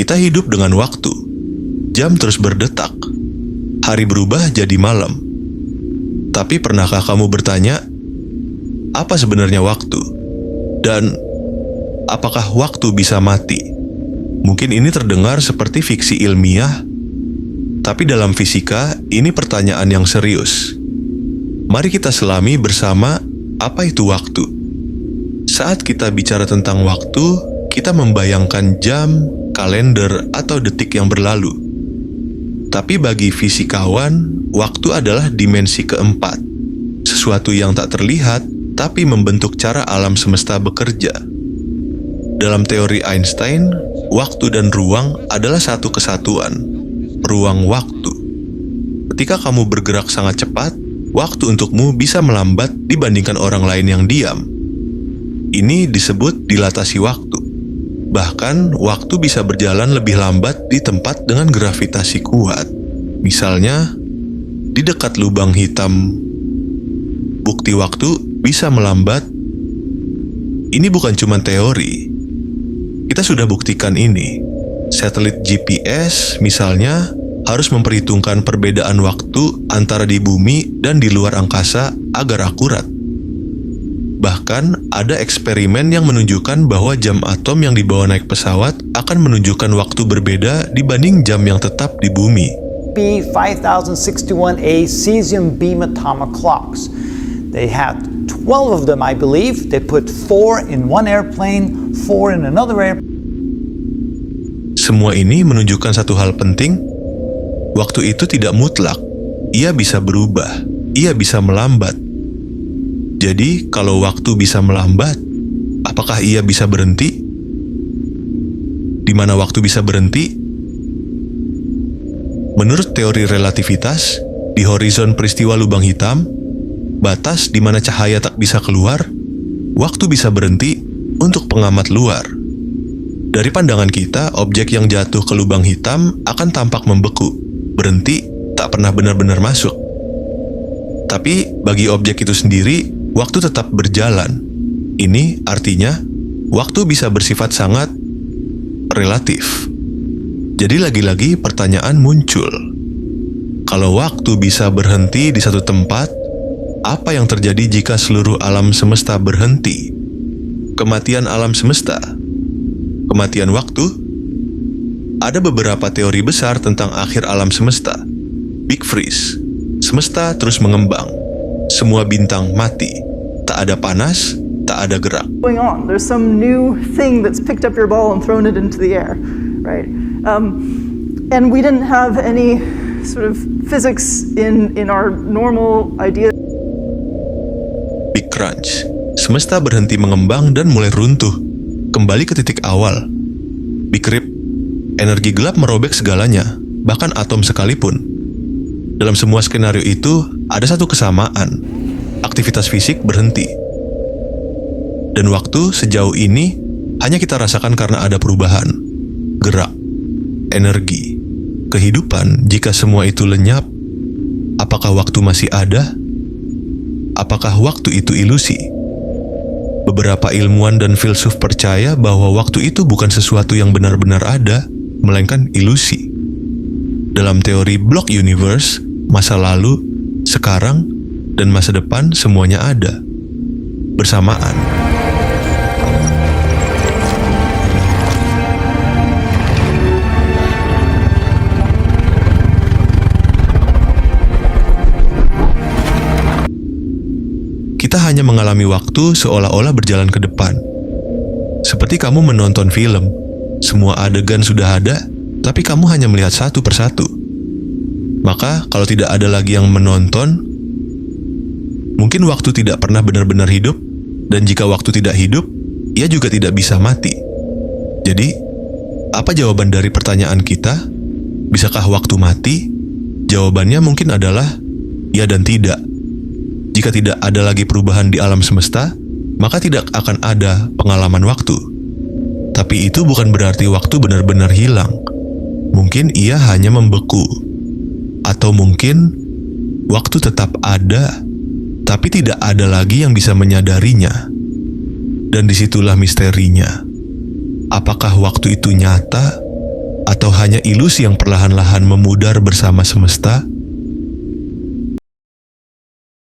Kita hidup dengan waktu. Jam terus berdetak. Hari berubah jadi malam. Tapi pernahkah kamu bertanya, apa sebenarnya waktu? Dan apakah waktu bisa mati? Mungkin ini terdengar seperti fiksi ilmiah, tapi dalam fisika ini pertanyaan yang serius. Mari kita selami bersama apa itu waktu. Saat kita bicara tentang waktu, kita membayangkan jam, kalender, atau detik yang berlalu. Tapi bagi fisikawan, waktu adalah dimensi keempat. Sesuatu yang tak terlihat, tapi membentuk cara alam semesta bekerja. Dalam teori Einstein, waktu dan ruang adalah satu kesatuan, ruang waktu. Ketika kamu bergerak sangat cepat, waktu untukmu bisa melambat dibandingkan orang lain yang diam. Ini disebut dilatasi waktu. Bahkan, waktu bisa berjalan lebih lambat di tempat dengan gravitasi kuat. Misalnya, di dekat lubang hitam, bukti waktu bisa melambat. Ini bukan cuma teori. Kita sudah buktikan ini. Satelit GPS, misalnya, harus memperhitungkan perbedaan waktu antara di bumi dan di luar angkasa agar akurat. Bahkan, ada eksperimen yang menunjukkan bahwa jam atom yang dibawa naik pesawat akan menunjukkan waktu berbeda dibanding jam yang tetap di bumi. B5061A cesium beam atomic clocks. They had 12 of them, I believe. They put 4 in one airplane, 4 in another airplane. Semua ini menunjukkan satu hal penting. Waktu itu tidak mutlak. Ia bisa berubah. Ia bisa melambat. Jadi, kalau waktu bisa melambat, apakah ia bisa berhenti? Di mana waktu bisa berhenti? Menurut teori relativitas, di horizon peristiwa lubang hitam, batas di mana cahaya tak bisa keluar, waktu bisa berhenti untuk pengamat luar. Dari pandangan kita, objek yang jatuh ke lubang hitam akan tampak membeku, berhenti, tak pernah benar-benar masuk. Tapi, bagi objek itu sendiri, waktu tetap berjalan. Ini artinya, waktu bisa bersifat sangat relatif. Jadi lagi-lagi pertanyaan muncul. Kalau waktu bisa berhenti di satu tempat, apa yang terjadi jika seluruh alam semesta berhenti? Kematian alam semesta? Kematian waktu? Ada beberapa teori besar tentang akhir alam semesta. Big Freeze. Semesta terus mengembang. Semua bintang mati. Tak ada panas, tak ada gerak. Going on, there's some new thing that's picked up your ball and thrown it into the air, right? And we didn't have any sort of physics in our normal idea. Big Crunch. Semesta berhenti mengembang dan mulai runtuh. Kembali ke titik awal. Big Rip. Energi gelap merobek segalanya, bahkan atom sekalipun. Dalam semua skenario itu, ada satu kesamaan. Aktivitas fisik berhenti. Dan waktu sejauh ini hanya kita rasakan karena ada perubahan. Gerak, energi, kehidupan. Jika semua itu lenyap, apakah waktu masih ada? Apakah waktu itu ilusi? Beberapa ilmuwan dan filsuf percaya bahwa waktu itu bukan sesuatu yang benar-benar ada, melainkan ilusi. Dalam teori block universe, masa lalu, sekarang, dan masa depan semuanya ada bersamaan. Kita hanya mengalami waktu seolah-olah berjalan ke depan. Seperti kamu menonton film, semua adegan sudah ada, tapi kamu hanya melihat satu persatu. Maka, kalau tidak ada lagi yang menonton, mungkin waktu tidak pernah benar-benar hidup, dan jika waktu tidak hidup, ia juga tidak bisa mati. Jadi, apa jawaban dari pertanyaan kita? Bisakah waktu mati? Jawabannya mungkin adalah ya dan tidak. Jika tidak ada lagi perubahan di alam semesta, maka tidak akan ada pengalaman waktu. Tapi itu bukan berarti waktu benar-benar hilang. Mungkin ia hanya membeku. Atau mungkin waktu tetap ada, tapi tidak ada lagi yang bisa menyadarinya. Dan disitulah misterinya. Apakah waktu itu nyata Atau hanya ilusi yang perlahan-lahan memudar bersama semesta?